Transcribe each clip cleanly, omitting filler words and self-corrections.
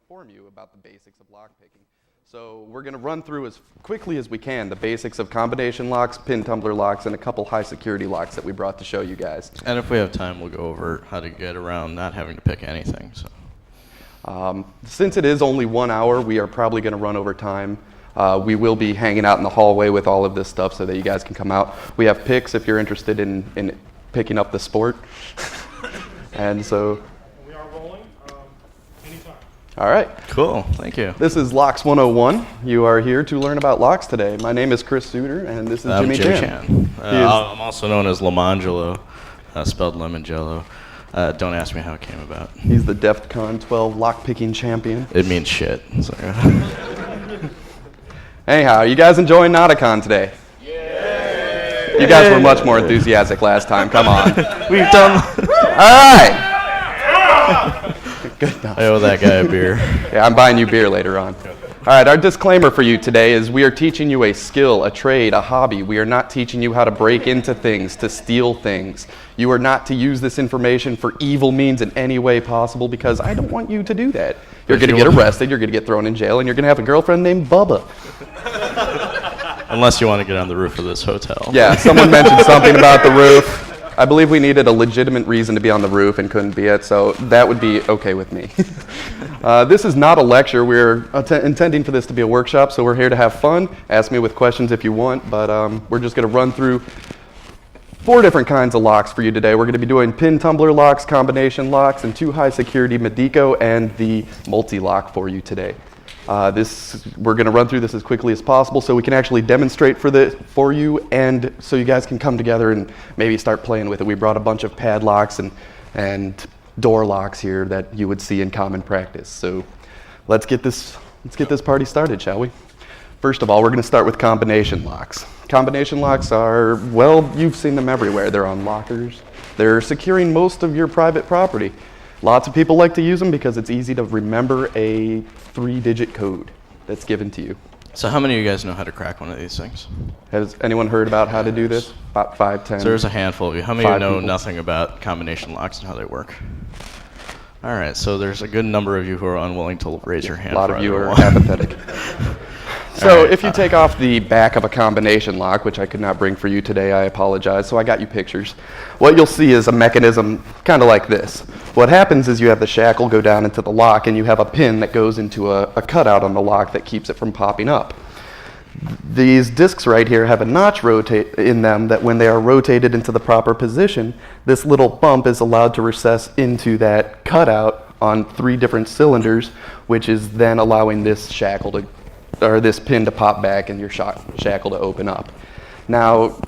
inform you about the basics of lockpicking. So we're going to run through as quickly as we can the basics of combination locks, pin tumbler locks, and a couple high security locks that we brought to show you guys. And if we have time, we'll go over how to get around not having to pick anything. So, since it is only 1 hour, we are probably going to run over time. We will be hanging out in the hallway with all of this stuff so that you guys can come out. We have picks if you're interested in picking up the sport. And so... We are rolling anytime. All right. cool. Thank you. This is Locks 101. You are here to learn about locks today. My name is Kris Suter, and this is Jimmy Chan. I'm also known as Lemonjello, spelled Lemonjello. Don't ask me how it came about. He's the Defcon 12 lockpicking champion. It means shit. So, Anyhow, are you guys enjoying NOTACON today? Yeah. You guys were much more enthusiastic last time. Come on. We've done. All right. Good enough. I owe that guy a beer. Yeah, I'm buying you beer later on. All right, our disclaimer for you today is we are teaching you a skill, a trade, a hobby. We are not teaching you how to break into things, to steal things. You are not to use this information for evil means in any way possible because I don't want you to do that. You're going to get arrested, you're going to get thrown in jail, and you're going to have a girlfriend named Bubba. Unless you want to get on the roof of this hotel. Yeah, someone mentioned something about the roof. I believe we needed a legitimate reason to be on the roof and couldn't be it, so that would be okay with me. This is not a lecture. We're intending for this to be a workshop, so we're here to have fun. Ask me with questions if you want, but we're just going to run through 4 different kinds of locks for you today. We're going to be doing pin tumbler locks, combination locks, and 2 high security Medico and the multi-lock for you today. We're going to run through this as quickly as possible so we can actually demonstrate for you and so you guys can come together and maybe start playing with it. We brought a bunch of padlocks and door locks here that you would see in common practice. So let's get this party started, shall we? First of all, we're going to start with combination locks. Combination locks are, well, you've seen them everywhere. They're on lockers. They're securing most of your private property. Lots of people like to use them because it's easy to remember a 3-digit code that's given to you. So how many of you guys know how to crack one of these things? Has anyone heard about how to do this? About 5, 10. So there's a handful of you. How many of you know people. nothing about combination locks and how they work? All right, so there's a good number of you who are unwilling to raise your hand. A lot for of you either are one. apathetic. So if you take off the back of a combination lock, which I could not bring for you today, I apologize, so I got you pictures. What you'll see is a mechanism kind of like this. What happens is you have the shackle go down into the lock and you have a pin that goes into a cutout on the lock that keeps it from popping up. These discs right here have a notch rotate in them that when they are rotated into the proper position, this little bump is allowed to recess into that cutout on 3 different cylinders, which is then allowing this shackle to this pin to pop back and your shackle to open up. Now,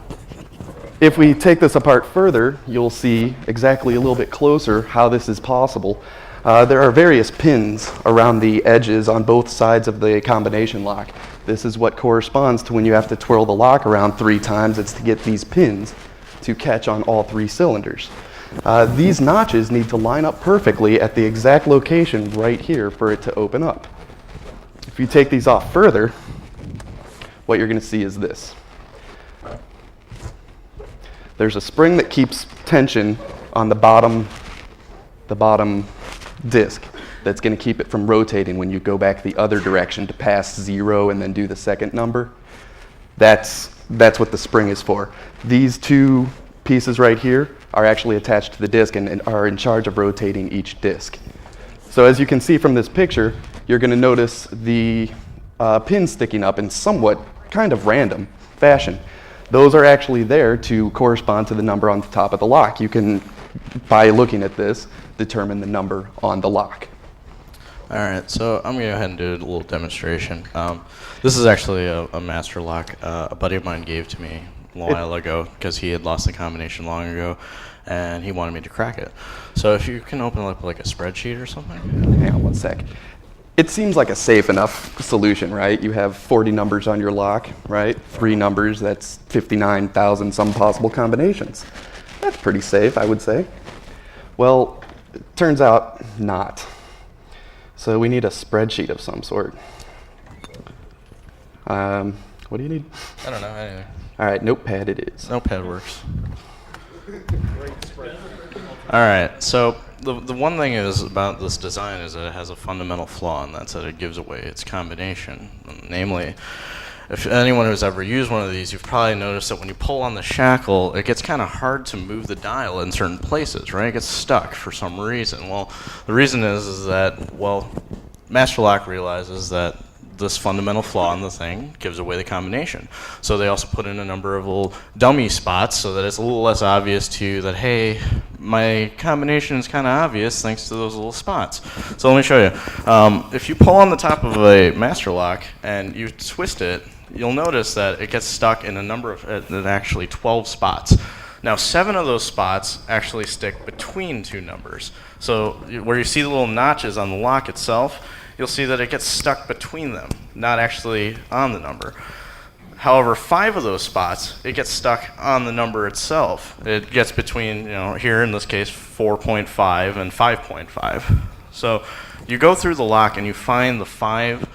if we take this apart further, you'll see exactly a little bit closer how this is possible. There are various pins around the edges on both sides of the combination lock. This is what corresponds to when you have to twirl the lock around 3 times. It's to get these pins to catch on all 3 cylinders. These notches need to line up perfectly at the exact location right here for it to open up. If you take these off further, what you're going to see is this. There's a spring that keeps tension on the bottom disc that's going to keep it from rotating when you go back the other direction to pass 0 and then do the second number. That's what the spring is for. These 2 pieces right here are actually attached to the disc and are in charge of rotating each disc. So as you can see from this picture, you're going to notice the pins sticking up in somewhat kind of random fashion. Those are actually there to correspond to the number on the top of the lock. You can, by looking at this, determine the number on the lock. All right, so I'm going to go ahead and do a little demonstration. This is actually a master lock a buddy of mine gave to me a while ago because he had lost the combination long ago, and he wanted me to crack it. So if you can open up like a spreadsheet or something. Hang on one sec. It seems like a safe enough solution, right? You have 40 numbers on your lock, right? 3 numbers, that's 59,000 some possible combinations. That's pretty safe, I would say. Well, it turns out not. So we need a spreadsheet of some sort. What do you need? I don't know, anything. All right, Notepad it is. Notepad works. All right, so the one thing is about this design is that it has a fundamental flaw, and that's that it gives away its combination. Namely, if anyone who's ever used one of these, you've probably noticed that when you pull on the shackle, it gets kind of hard to move the dial in certain places, right? It gets stuck for some reason. Well, the reason is that, well, Master Lock realizes that this fundamental flaw in the thing gives away the combination. So they also put in a number of little dummy spots so that it's a little less obvious to you that, hey, my combination is kind of obvious thanks to those little spots. So let me show you. If you pull on the top of a Master Lock and you twist it, you'll notice that it gets stuck in a number of, actually 12 spots. Now, 7 of those spots actually stick between two numbers. So where you see the little notches on the lock itself, you'll see that it gets stuck between them, not actually on the number. However, 5 of those spots, it gets stuck on the number itself. It gets between, here in this case, 4.5 and 5.5. So you go through the lock and you find the 5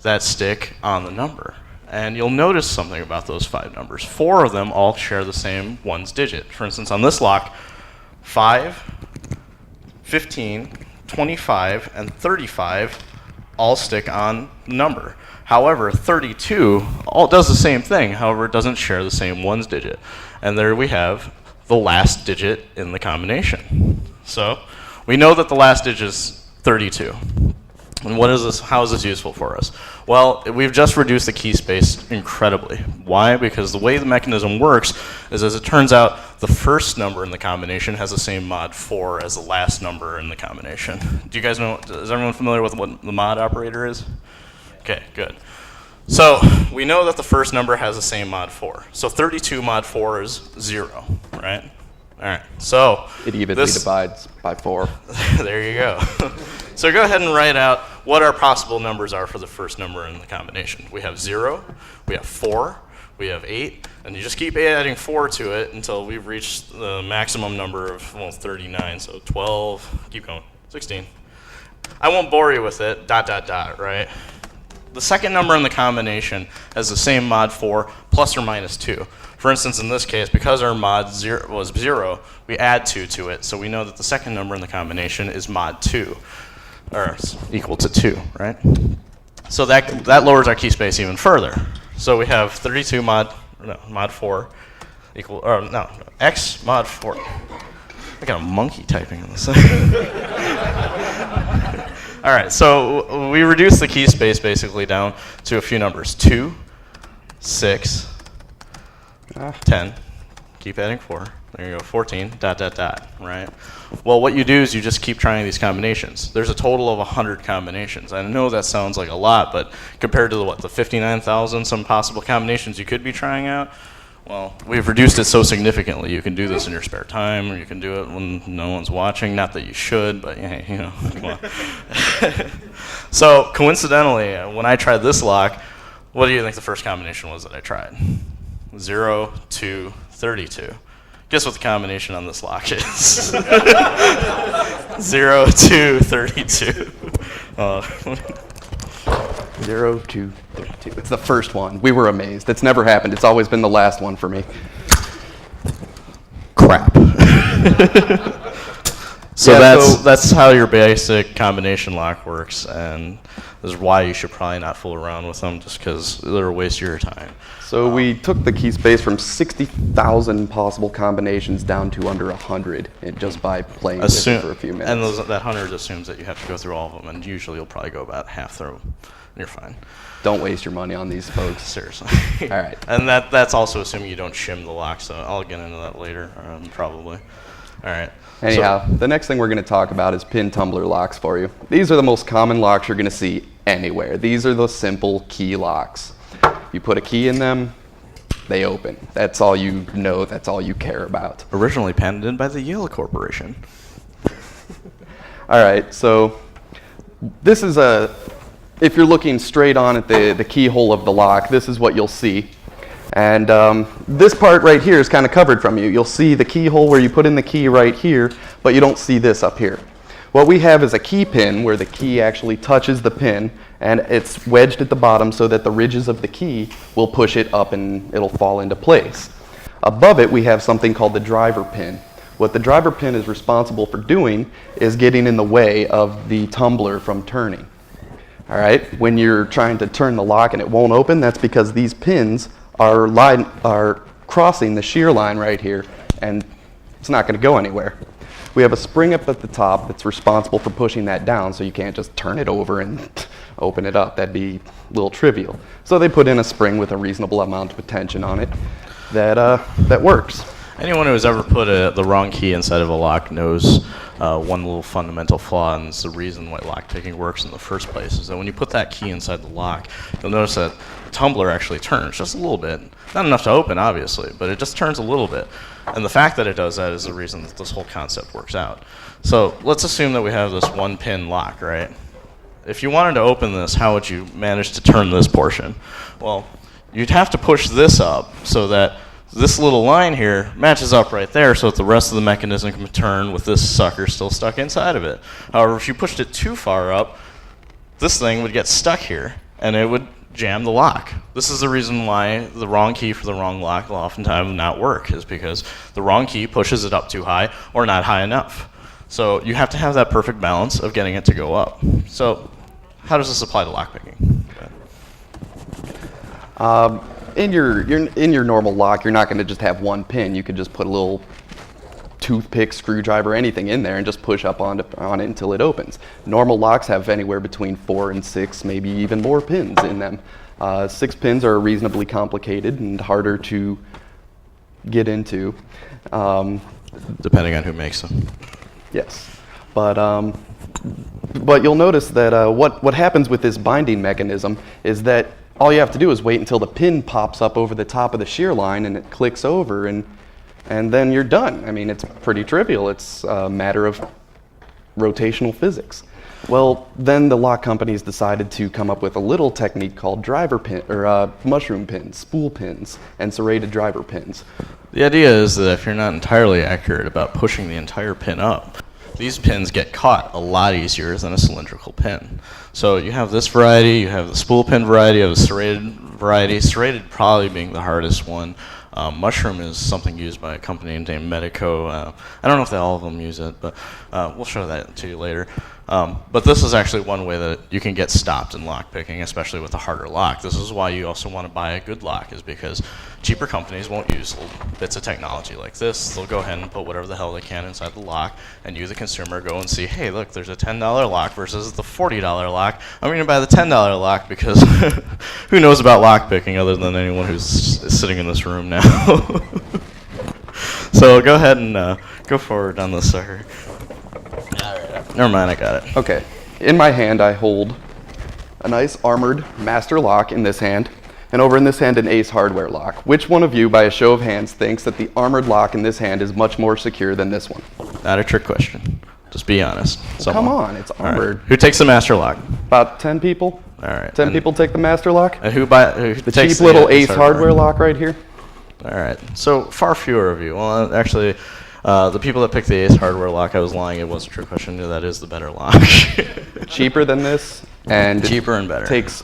that stick on the number. And you'll notice something about those 5 numbers. 4 of them all share the same ones digit. For instance, on this lock, 5, 15, 25, and 35 all stick on the number. However, 32 all does the same thing. However, it doesn't share the same ones digit. And there we have the last digit in the combination. So we know that the last digit is 32. And what is this? How is this useful for us? Well, we've just reduced the key space incredibly. Why? Because the way the mechanism works is, as it turns out, the first number in the combination has the same mod 4 as the last number in the combination. Do you guys know, is everyone familiar with what the mod operator is? Okay, good. So we know that the first number has the same mod 4. So 32 mod 4 is 0, right? All right, so it evenly divides by 4. There you go. So go ahead and write out what our possible numbers are for the first number in the combination. We have 0, we have 4, we have 8, and you just keep adding 4 to it until we've reached the maximum number of, well, 39. So 12, keep going, 16. I won't bore you with it, ... right? The second number in the combination has the same mod 4 plus or minus 2. For instance, in this case, because our mod was 0, we add 2 to it, so we know that the second number in the combination is mod 2, or equal to 2, right? So that lowers our key space even further. So we have 32 mod 4 equal, or no, x mod 4. I got a monkey typing on this. All right, so we reduce the key space basically down to a few numbers: 2, 6, 10, keep adding 4, there you go, 14, ... right? Well, what you do is you just keep trying these combinations. There's a total of 100 combinations. I know that sounds like a lot, but compared to the 59,000 some possible combinations you could be trying out, well, we've reduced it so significantly. You can do this in your spare time, or you can do it when no one's watching. Not that you should, but hey, come on. So coincidentally, when I tried this lock, what do you think the first combination was that I tried? 0, 2, 32. Guess what the combination on this lock is? 0, 2, 32. 0, 2, 32. It's the first one. We were amazed. It's never happened. It's always been the last one for me. Crap. So Yeah, that's how your basic combination lock works, and this is why you should probably not fool around with them, just because they're a waste of your time. So we took the key space from 60,000 possible combinations down to under 100, and just by playing with it for a few minutes. And that 100 assumes that you have to go through all of them, and usually you'll probably go about half through, and you're fine. Don't waste your money on these folks. Seriously. All right. And that's also assuming you don't shim the lock, so I'll get into that later, probably. All right. Anyhow, the next thing we're going to talk about is pin tumbler locks for you. These are the most common locks you're going to see anywhere. These are the simple key locks. You put a key in them, they open. That's all you know, that's all you care about. Originally patented by the Yale Corporation. All right, so this is if you're looking straight on at the keyhole of the lock, this is what you'll see. And this part right here is kind of covered from you. You'll see the keyhole where you put in the key right here, but you don't see this up here. What we have is a key pin where the key actually touches the pin, and it's wedged at the bottom so that the ridges of the key will push it up and it'll fall into place. Above it, we have something called the driver pin. What the driver pin is responsible for doing is getting in the way of the tumbler from turning. All right, when you're trying to turn the lock and it won't open, that's because these pins are crossing the shear line right here, and it's not going to go anywhere. We have a spring up at the top that's responsible for pushing that down, so you can't just turn it over and open it up. That'd be a little trivial. So they put in a spring with a reasonable amount of tension on it that works. Anyone who has ever put the wrong key inside of a lock knows one little fundamental flaw, and it's the reason why lockpicking works in the first place, is that when you put that key inside the lock, you'll notice that the tumbler actually turns just a little bit. Not enough to open, obviously, but it just turns a little bit. And the fact that it does that is the reason that this whole concept works out. So let's assume that we have this one-pin lock, right? If you wanted to open this, how would you manage to turn this portion? Well, you'd have to push this up so that this little line here matches up right there so that the rest of the mechanism can turn with this sucker still stuck inside of it. However, if you pushed it too far up, this thing would get stuck here and it would jam the lock. This is the reason why the wrong key for the wrong lock will oftentimes not work, is because the wrong key pushes it up too high or not high enough. So you have to have that perfect balance of getting it to go up. So how does this apply to lockpicking? In your normal lock, you're not going to just have one pin. You could just put a little toothpick, screwdriver, anything in there and just push up on it until it opens. Normal locks have anywhere between 4 and 6, maybe even more pins in them. 6 pins are reasonably complicated and harder to get into. Depending on who makes them. Yes, but you'll notice that what happens with this binding mechanism is that all you have to do is wait until the pin pops up over the top of the shear line and it clicks over, and then you're done. I mean, it's pretty trivial. It's a matter of rotational physics. Well, then the lock companies decided to come up with a little technique called driver pin, or mushroom pins, spool pins, and serrated driver pins. The idea is that if you're not entirely accurate about pushing the entire pin up, these pins get caught a lot easier than a cylindrical pin. So you have this variety, you have the spool pin variety, you have the serrated variety, serrated probably being the hardest one. Mushroom is something used by a company named Medico. I don't know if all of them use it, but we'll show that to you later. But this is actually one way that you can get stopped in lockpicking, especially with a harder lock. This is why you also want to buy a good lock, is because cheaper companies won't use little bits of technology like this. They'll go ahead and put whatever the hell they can inside the lock, and you, the consumer, go and see, hey, look, there's a $10 lock versus the $40 lock. I'm going to buy the $10 lock because who knows about lockpicking other than anyone who's sitting in this room now. So go ahead and go forward on this sucker. Never mind, I got it. Okay, in my hand I hold a nice armored master lock in this hand, and over in this hand an Ace hardware lock. Which one of you, by a show of hands, thinks that the armored lock in this hand is much more secure than this one? Not a trick question. Just be honest. Come on, it's armored. Right. Who takes the master lock? About 10 people. All right. 10 people take the master lock. And who the takes cheap little Ace hardware lock right here? All right. So far fewer of you. Well, actually, the people that picked the Ace hardware lock, I was lying. It was a true question. That is the better lock. Cheaper than this, and cheaper and better. Takes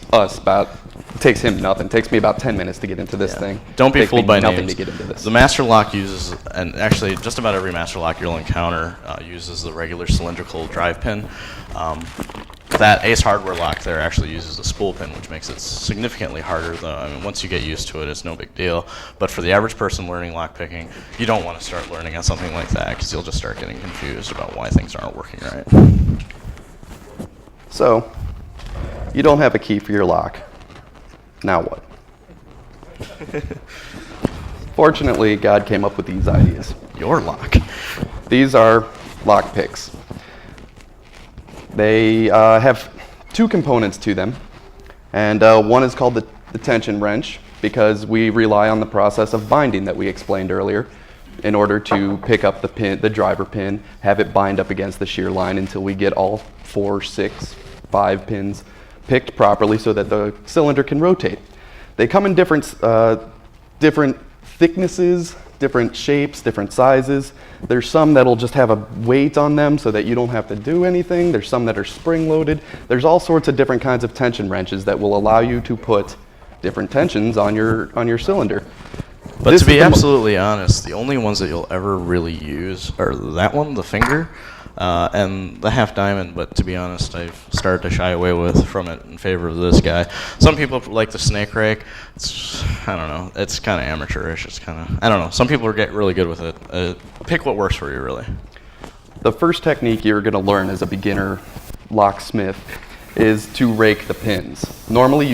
him nothing. Takes me about 10 minutes to get into this thing. Don't be fooled by nothing names. To get into this. The master lock uses, and actually just about every master lock you'll encounter uses the regular cylindrical drive pin. That Ace hardware lock there actually uses a spool pin, which makes it significantly harder, though. I mean, once you get used to it, it's no big deal. But for the average person learning lockpicking, you don't want to start learning on something like that, because you'll just start getting confused about why things aren't working right. So, you don't have a key for your lock. Now what? Fortunately, God came up with these ideas. Your lock. These are lock picks. They have 2 components to them, and one is called the tension wrench, because we rely on the process of binding that we explained earlier in order to pick up the driver pin, have it bind up against the shear line until we get all 4, 6, 5 pins picked properly so that the cylinder can rotate. They come in different thicknesses, different shapes, different sizes. There's some that'll just have a weight on them so that you don't have to do anything. There's some that are spring-loaded. There's all sorts of different kinds of tension wrenches that will allow you to put different tensions on your cylinder. But This to be is the absolutely honest, the only ones that you'll ever really use are that one, the finger, and the half diamond. But to be honest, I've started to shy away from it in favor of this guy. Some people like the snake rake. I don't know. It's kind of amateurish. It's kind of, I don't know. Some people get really good with it. Pick what works for you, really. The first technique you're going to learn as a beginner locksmith is to rake the pins. Normally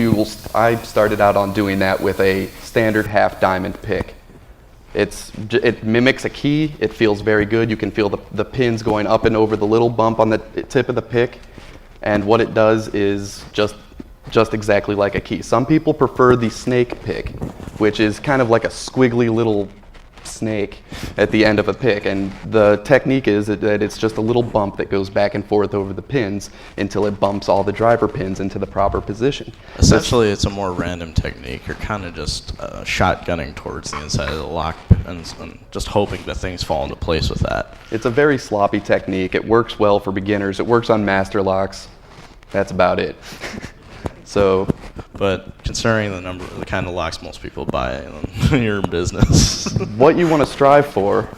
I started out on doing that with a standard half diamond pick. It mimics a key. It feels very good. You can feel the pins going up and over the little bump on the tip of the pick. And what it does is just exactly like a key. Some people prefer the snake pick, which is kind of like a squiggly little snake at the end of a pick, and the technique is that it's just a little bump that goes back and forth over the pins until it bumps all the driver pins into the proper position. Essentially, it's a more random technique. You're kind of just shotgunning towards the inside of the lock and just hoping that things fall into place with that. It's a very sloppy technique. It works well for beginners. It works on master locks. That's about it. But considering the kind of locks most people buy in your business. What you want to strive for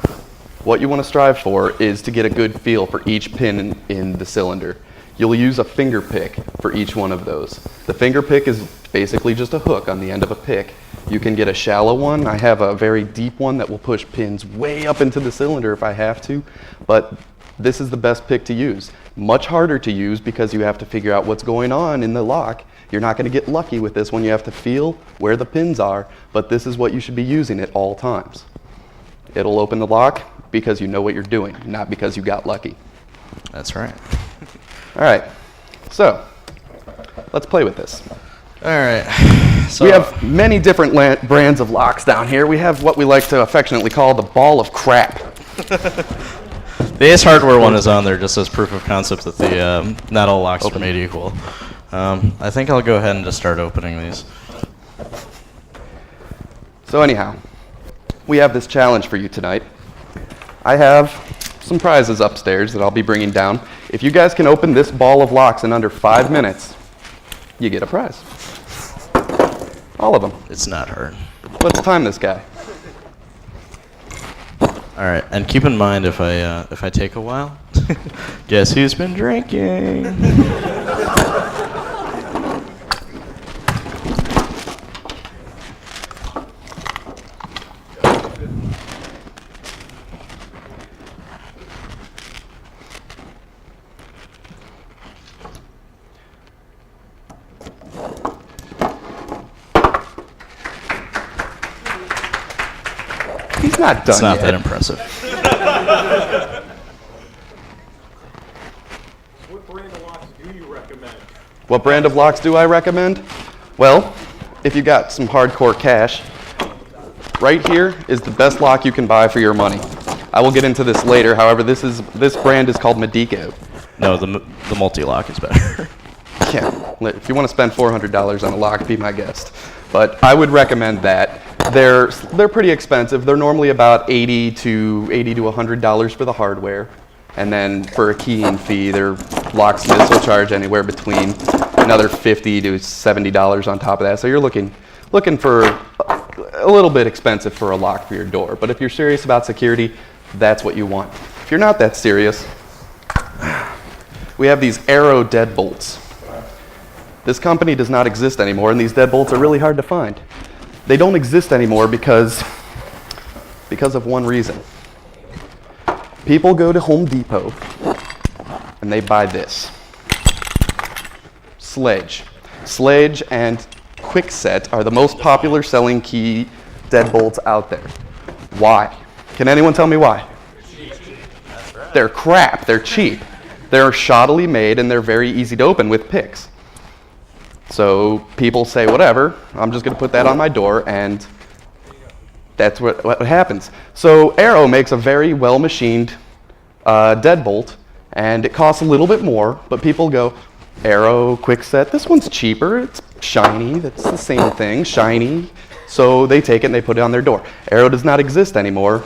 is to get a good feel for each pin in the cylinder. You'll use a finger pick for each one of those. The finger pick is basically just a hook on the end of a pick. You can get a shallow one. I have a very deep one that will push pins way up into the cylinder if I have to, but this is the best pick to use. Much harder to use because you have to figure out what's going on in the lock. You're not going to get lucky with this one. You have to feel where the pins are, but this is what you should be using at all times. It'll open the lock because you know what you're doing, not because you got lucky. That's right. All right, so let's play with this. All right. So We have many different brands of locks down here. We have what we like to affectionately call the ball of crap. The Ace Hardware one is on there just as proof of concept that not all locks are made equal. I think I'll go ahead and just start opening these. So anyhow, we have this challenge for you tonight. I have some prizes upstairs that I'll be bringing down. If you guys can open this ball of locks in under 5 minutes, you get a prize. All of them. It's not hard. Let's time this guy. All right, and keep in mind if I take a while, guess who's been drinking? He's not done It's not yet. that impressive. What brand of locks do you recommend? What brand of locks do I recommend? Well, if you got some hardcore cash, right here is the best lock you can buy for your money. I will get into this later. However, this brand is called Medico. No, the multi-lock is better. Yeah, if you want to spend $400 on a lock, be my guest. But I would recommend that. They're pretty expensive. They're normally about $80 to $100 for the hardware, and then for a keying fee, their locksmiths will charge anywhere between another $50 to $70 on top of that. So you're looking for a little bit expensive for a lock for your door. But if you're serious about security, that's what you want. If you're not that serious, we have these Arrow deadbolts. This company does not exist anymore, and these deadbolts are really hard to find. They don't exist anymore because of one reason. People go to Home Depot and they buy this. Sledge. Sledge and Quickset are the most popular selling key deadbolts out there. Why? Can anyone tell me why? They're crap. They're cheap. They're shoddily made and they're very easy to open with picks. So people say, whatever, I'm just going to put that on my door, and that's what happens. So Arrow makes a very well-machined deadbolt, and it costs a little bit more, but people go, Arrow, Quickset, this one's cheaper, it's shiny, that's the same thing, shiny. So they take it and they put it on their door. Arrow does not exist anymore,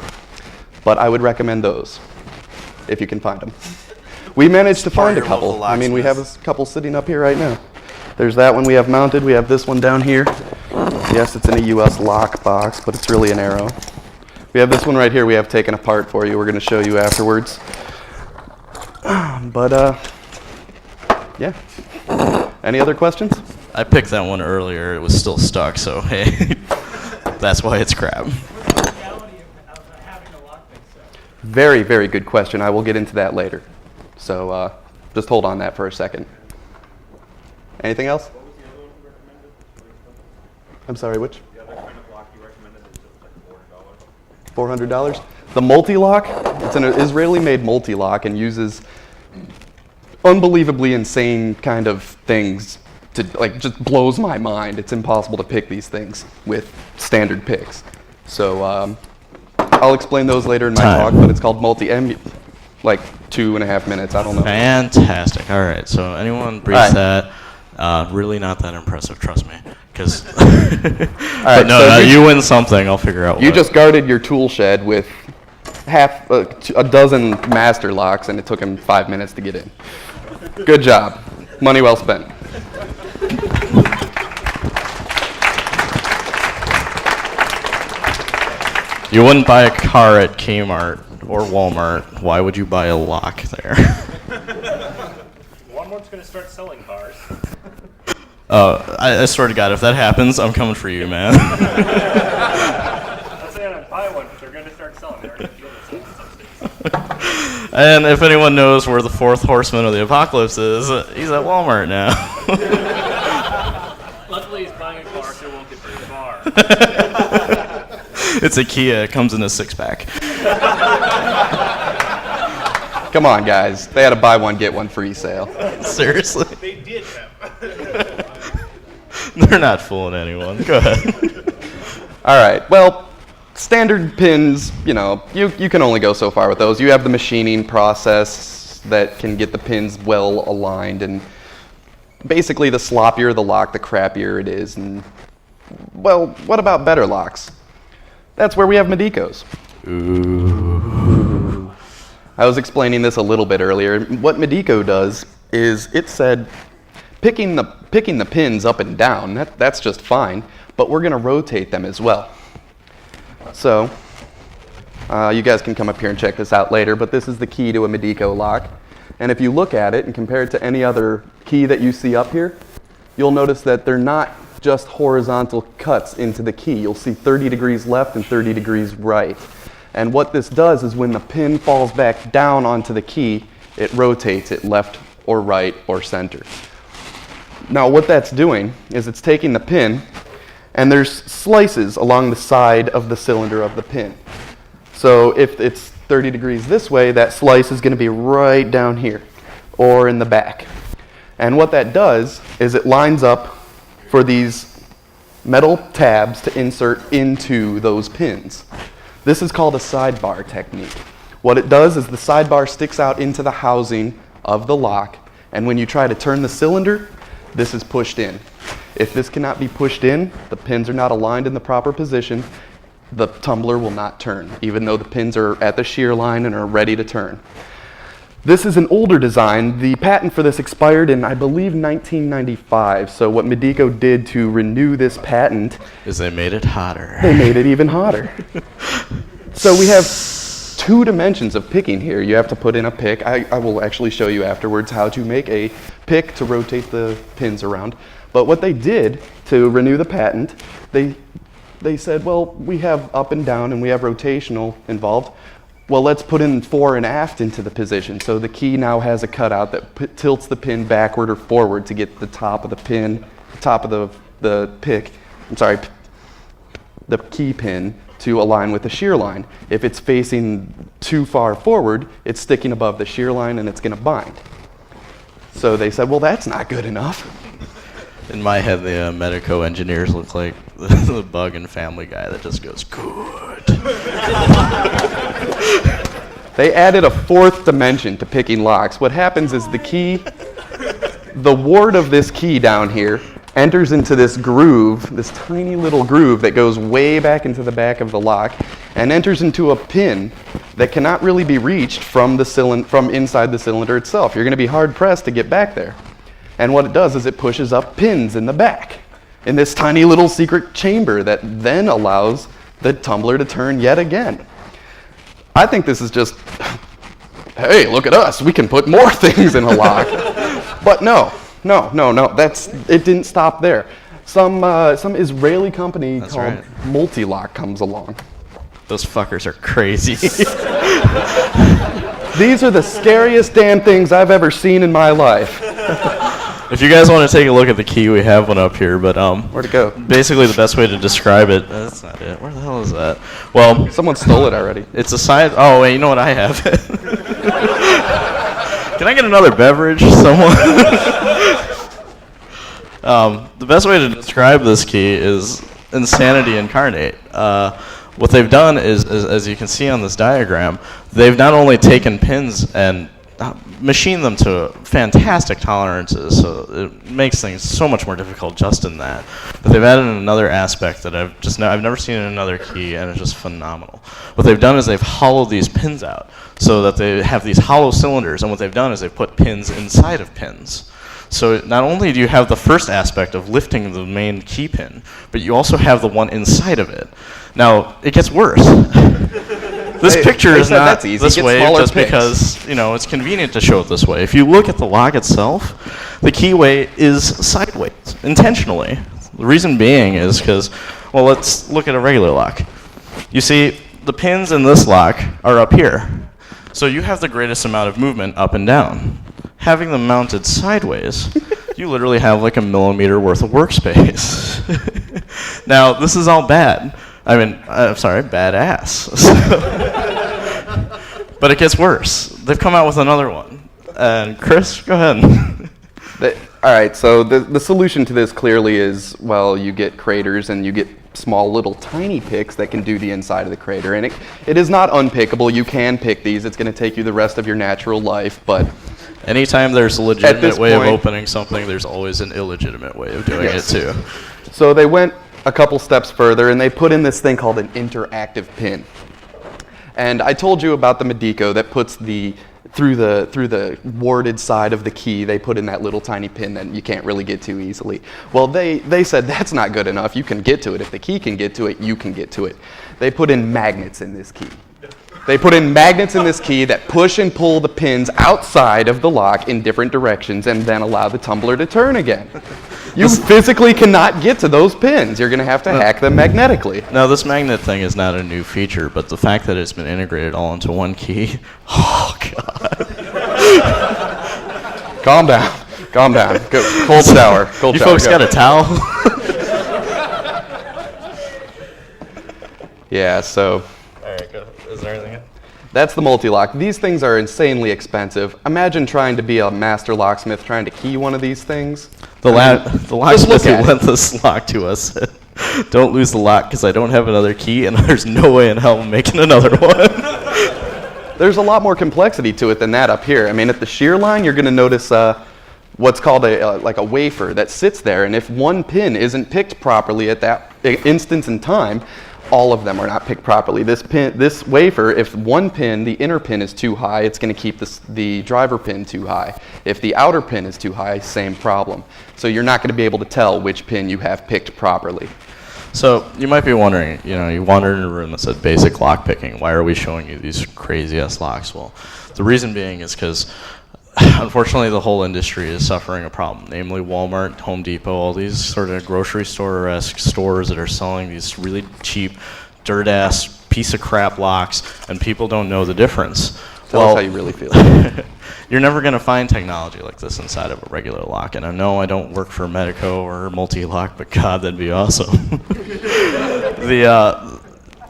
but I would recommend those, if you can find them. We managed to find a couple. I mean, we have a couple sitting up here right now. There's that one we have mounted. We have this one down here. Yes, it's in a US lock box, but it's really an arrow. We have this one right here we have taken apart for you. We're going to show you afterwards. But, yeah. Any other questions? I picked that one earlier. It was still stuck, so hey, that's why it's crap. Very, very good question. I will get into that later. So just hold on that for a second. Anything else? What was the other one you recommended? I'm sorry, which? The other kind of lock you recommended is like $400. $400. The multi-lock, it's an Israeli-made multi-lock and uses unbelievably insane kind of things to, like, just blows my mind. It's impossible to pick these things with standard picks. So I'll explain those later in my talk, but it's called like 2.5 minutes, I don't know. Fantastic. All right, so anyone briefs that, really not that impressive, trust me. Because right, no, so no, you win something, I'll figure out You what. just guarded your tool shed with a dozen master locks, and it took him 5 minutes to get in. Good job. Money well spent. You wouldn't buy a car at Kmart or Walmart. Why would you buy a lock there? Walmart's going to start selling cars. I swear to God, if that happens, I'm coming for you, man. I'm saying I'd buy one, but they're going to start selling. They're already doing it in some states. And if anyone knows where the fourth horseman of the apocalypse is, he's at Walmart now. Luckily, he's buying a car, so it won't get very far. It's a Kia. It comes in a 6-pack. Come on, guys. They had a buy one, get one free sale. Seriously. They did have. They're not fooling anyone. Go ahead. All right. Well, standard pins, you know, you can only go so far with those. You have the machining process that can get the pins well aligned, and basically the sloppier the lock, the crappier it is. And, well, what about better locks? That's where we have Medicos. Ooh. I was explaining this a little bit earlier. What Medico does is it said picking the pins up and down, that's just fine, but we're going to rotate them as well. So you guys can come up here and check this out later, but this is the key to a Medico lock. And if you look at it and compare it to any other key that you see up here, you'll notice that they're not just horizontal cuts into the key. You'll see 30 degrees left and 30 degrees right. And what this does is when the pin falls back down onto the key, it rotates it left or right or center. Now what that's doing is it's taking the pin, and there's slices along the side of the cylinder of the pin. So if it's 30 degrees this way, that slice is going to be right down here or in the back. And what that does is it lines up for these metal tabs to insert into those pins. This is called a sidebar technique. What it does is the sidebar sticks out into the housing of the lock, and when you try to turn the cylinder, this is pushed in. If this cannot be pushed in, the pins are not aligned in the proper position, the tumbler will not turn, even though the pins are at the shear line and are ready to turn. This is an older design. The patent for this expired in, I believe, 1995. So what Medico did to renew this patent Is they made it hotter. They made it even hotter. So we have 2 dimensions of picking here. You have to put in a pick. I will actually show you afterwards how to make a pick to rotate the pins around. But what they did to renew the patent, they said, well, we have up and down and we have rotational involved. Well, let's put in fore and aft into the position. So the key now has a cutout that tilts the pin backward or forward to get the top of the pin, top of the pick, the key pin to align with the shear line. If it's facing too far forward, it's sticking above the shear line and it's going to bind. So they said, well, that's not good enough. In my head, the Medico engineers look like the Bug and Family Guy that just goes, good. They added a 4th dimension to picking locks. What happens is the ward of this key down here enters into this groove, this tiny little groove that goes way back into the back of the lock and enters into a pin that cannot really be reached from inside the cylinder itself. You're going to be hard pressed to get back there. And what it does is it pushes up pins in the back. in this tiny little secret chamber that then allows the tumbler to turn yet again. I think this is just, hey, look at us, we can put more things in a lock. But no, it didn't stop there. Some Israeli company called Multilock comes along. Those fuckers are crazy. These are the scariest damn things I've ever seen in my life. If you guys want to take a look at the key, we have one up here, but where'd it go? Basically, the best way to describe it. That's not it. Where the hell is that? Well, someone stole it already. It's a side. Oh wait, you know what? I have it. Can I get another beverage, someone? The best way to describe this key is insanity incarnate. What they've done is, as you can see on this diagram, they've not only taken pins and machined them to fantastic tolerances, so it makes things so much more difficult just in that. But they've added another aspect that I've never seen in another key, and it's just phenomenal. What they've done is they've hollowed these pins out so that they have these hollow cylinders, and what they've done is they've put pins inside of pins. So not only do you have the first aspect of lifting the main key pin, but you also have the one inside of it. Now, it gets worse. This picture is not this way just because, it's convenient to show it this way. If you look at the lock itself, the keyway is sideways, intentionally. The reason being is because, well, let's look at a regular lock. You see, the pins in this lock are up here. So you have the greatest amount of movement up and down. Having them mounted sideways, you literally have like a millimeter worth of workspace. Now, this is all bad. Badass. But it gets worse. They've come out with another one. And Kris, go ahead. All right, so the solution to this clearly is, well, you get craters and you get small little tiny picks that can do the inside of the crater. And it is not unpickable. You can pick these. It's going to take you the rest of your natural life, but anytime there's a legitimate way of opening something, there's always an illegitimate way of doing it too. So they went a couple steps further and they put in this thing called an interactive pin. And I told you about the Medico that puts through the warded side of the key, they put in that little tiny pin that you can't really get to easily. Well, they said that's not good enough. You can get to it. If the key can get to it, you can get to it. They put in magnets in this key. They put in magnets in this key that push and pull the pins outside of the lock in different directions and then allow the tumbler to turn again. You physically cannot get to those pins. You're going to have to hack them magnetically. Now, this magnet thing is not a new feature, but the fact that it's been integrated all into one key, oh, God. Calm down. Calm down. Go, cold shower. You folks got a towel? Yeah, so. All right, go. Is there anything else? That's the multi-lock. These things are insanely expensive. Imagine trying to be a master locksmith trying to key one of these things. The locksmith who lent this lock to us said, don't lose the lock because I don't have another key and there's no way in hell I'm making another one. There's a lot more complexity to it than that up here. I mean, at the shear line, you're going to notice what's called like a wafer that sits there, and if one pin isn't picked properly at that instance in time, all of them are not picked properly. This wafer, if one pin, the inner pin is too high, it's going to keep the driver pin too high. If the outer pin is too high, same problem. So you're not going to be able to tell which pin you have picked properly. So you might be wondering, you wandered in a room that said basic lockpicking. Why are we showing you these crazy-ass locks? Well, the reason being is because unfortunately the whole industry is suffering a problem, namely Walmart, Home Depot, all these sort of grocery store-esque stores that are selling these really cheap, dirt-ass, piece of crap locks, and people don't know the difference. Tell us how you really feel. You're never going to find technology like this inside of a regular lock. And I know I don't work for Medico or Multi-Lock, but God, that'd be awesome.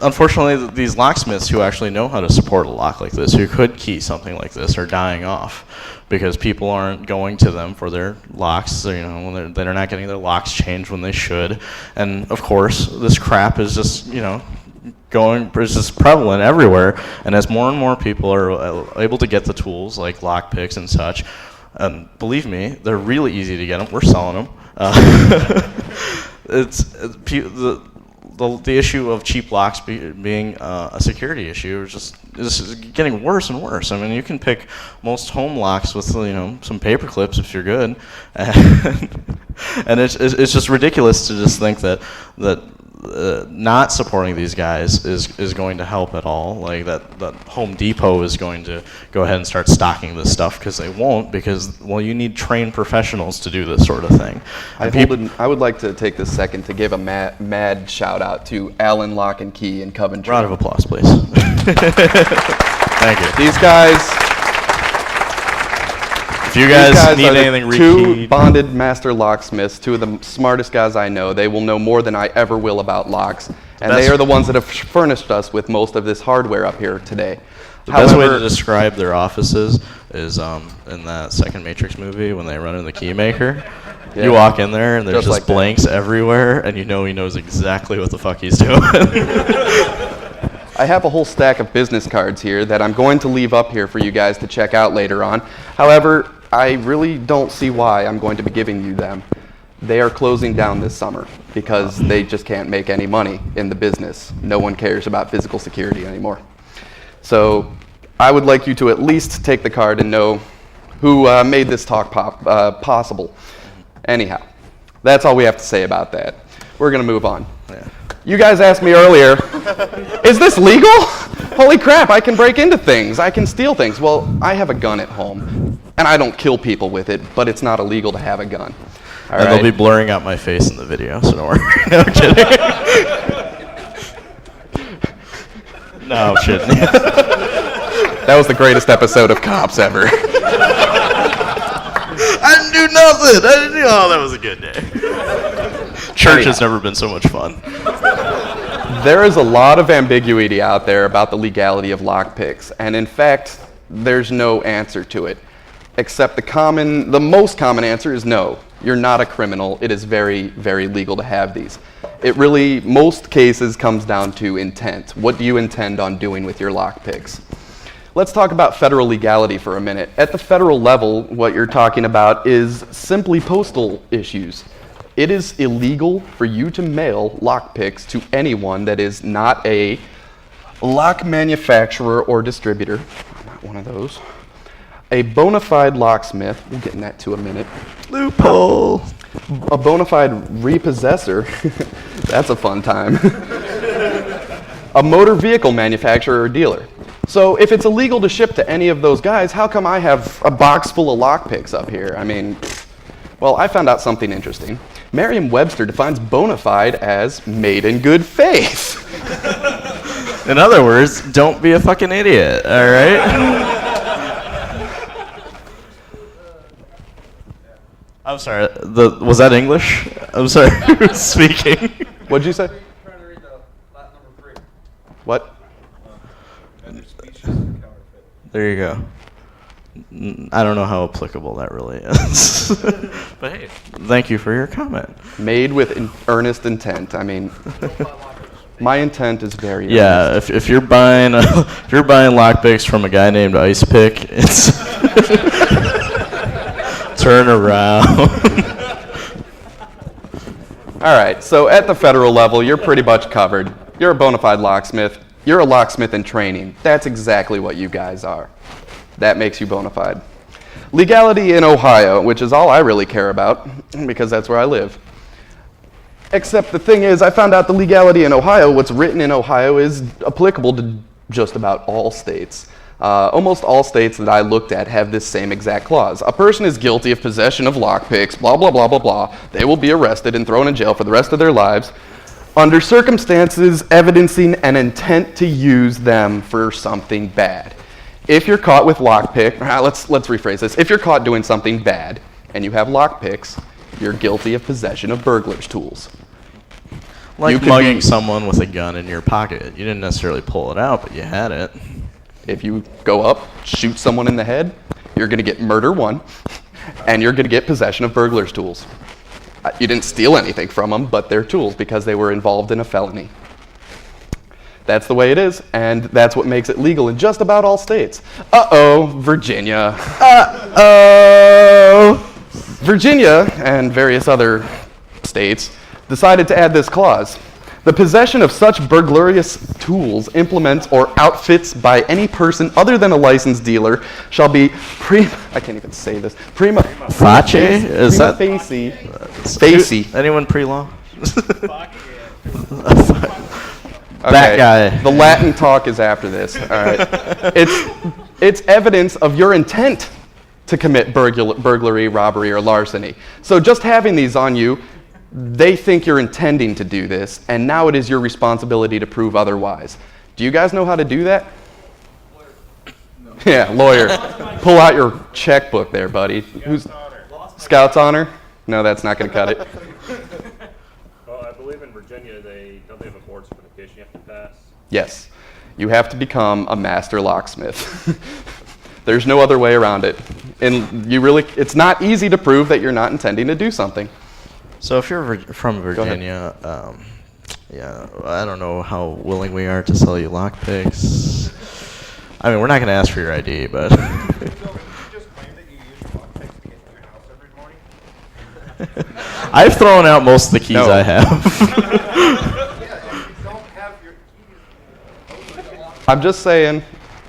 Unfortunately, these locksmiths who actually know how to support a lock like this, who could key something like this, are dying off because people aren't going to them for their locks. When they're not getting their locks changed when they should. And of course, this crap is just, it's just prevalent everywhere, and as more and more people are able to get the tools like lock picks and such, and believe me, they're really easy to get them. We're selling them. The issue of cheap locks being a security issue is getting worse and worse. I mean, you can pick most home locks with some paper clips if you're good. And it's just ridiculous to just think that not supporting these guys is going to help at all. Like that Home Depot is going to go ahead and start stocking this stuff, because they won't, because, well, you need trained professionals to do this sort of thing. I would like to take this second to give a mad shout out to Allen Lock and Key in Coventry. Round of applause, please. Thank you. These guys. If you guys need are anything two rekeyed, bonded master locksmiths, two of the smartest guys I know. They will know more than I ever will about locks, and they are the ones that have furnished us with most of this hardware up here today. The best way to describe their offices is in that second Matrix movie when they run in the key maker. Yeah. You walk in there and there's just like blanks everywhere, and you know he knows exactly what the fuck he's doing. I have a whole stack of business cards here that I'm going to leave up here for you guys to check out later on. However, I really don't see why I'm going to be giving you them. They are closing down this summer because they just can't make any money in the business. No one cares about physical security anymore. So I would like you to at least take the card and know who made this talk possible. Anyhow, that's all we have to say about that. We're going to move on. Yeah. You guys asked me earlier, is this legal? Holy crap, I can break into things. I can steal things. Well, I have a gun at home, and I don't kill people with it, but it's not illegal to have a gun. All right? They'll be blurring out my face in the video, so don't worry. No, I'm kidding. No, I'm kidding. That was the greatest episode of Cops ever. I didn't do nothing. Oh, that was a good day. Church has never been so much fun. There is a lot of ambiguity out there about the legality of lockpicks, and in fact, there's no answer to it, except the most common answer is no. You're not a criminal. It is very, very legal to have these. It really, most cases, comes down to intent. What do you intend on doing with your lockpicks? Let's talk about federal legality for a minute. At the federal level, what you're talking about is simply postal issues. It is illegal for you to mail lockpicks to anyone that is not a lock manufacturer or distributor. I'm not one of those. A bona fide locksmith, we'll get in that to a minute. Loophole. A bona fide repossessor, that's a fun time. A motor vehicle manufacturer or dealer. So if it's illegal to ship to any of those guys, how come I have a box full of lockpicks up here? I mean, well, I found out something interesting. Merriam-Webster defines bona fide as made in good faith. In other words, don't be a fucking idiot, all right? I'm sorry, was that English? I'm sorry, who's speaking? What'd you say? I'm trying to read the lat number 3. What? There you go. I don't know how applicable that really is. But hey, thank you for your comment. Made with earnest intent. I mean, my intent is very earnest. If you're buying lockpicks from a guy named Ice Pick, it's turn around. All right, so at the federal level, you're pretty much covered. You're a bona fide locksmith. You're a locksmith in training. That's exactly what you guys are. That makes you bona fide. Legality in Ohio, which is all I really care about, because that's where I live. Except the thing is, I found out the legality in Ohio, what's written in Ohio, is applicable to just about all states. Almost all states that I looked at have this same exact clause. A person is guilty of possession of lockpicks, blah, blah, blah, blah, blah. They will be arrested and thrown in jail for the rest of their lives under circumstances evidencing an intent to use them for something bad. If you're caught with lockpick, let's rephrase this. If you're caught doing something bad and you have lockpicks, you're guilty of possession of burglar's tools. Like mugging someone with a gun in your pocket. You didn't necessarily pull it out, but you had it. If you go up, shoot someone in the head, you're going to get murder 1, and you're going to get possession of burglar's tools. You didn't steal anything from them, but they're tools because they were involved in a felony. That's the way it is, and that's what makes it legal in just about all states. Uh-oh, Virginia. Uh-oh. Virginia and various other states decided to add this clause. The possession of such burglarious tools, implements, or outfits by any person other than a licensed dealer shall be I can't even say this. Prima Facie? Is that facie. anyone pre-law? Okay, That guy. The Latin talk is after this. All right. It's evidence of your intent to commit burglary, robbery, or larceny. So just having these on you, they think you're intending to do this, and now it is your responsibility to prove otherwise. Do you guys know how to do that? No. Yeah, lawyer. Pull out your checkbook there, buddy. Who's Scout's honor? No, that's not going to cut it. Well, I believe in Virginia, don't they have a board certification you have to pass? Yes. You have to become a master locksmith. There's no other way around it. And it's not easy to prove that you're not intending to do something. So if you're from Virginia, yeah, I don't know how willing we are to sell you lockpicks. I mean, we're not going to ask for your ID, but... So you just claim that you use lockpicks to get to your house every morning? I've thrown out most of the keys No. I have. Yeah, if you don't have your keys. I'm just saying,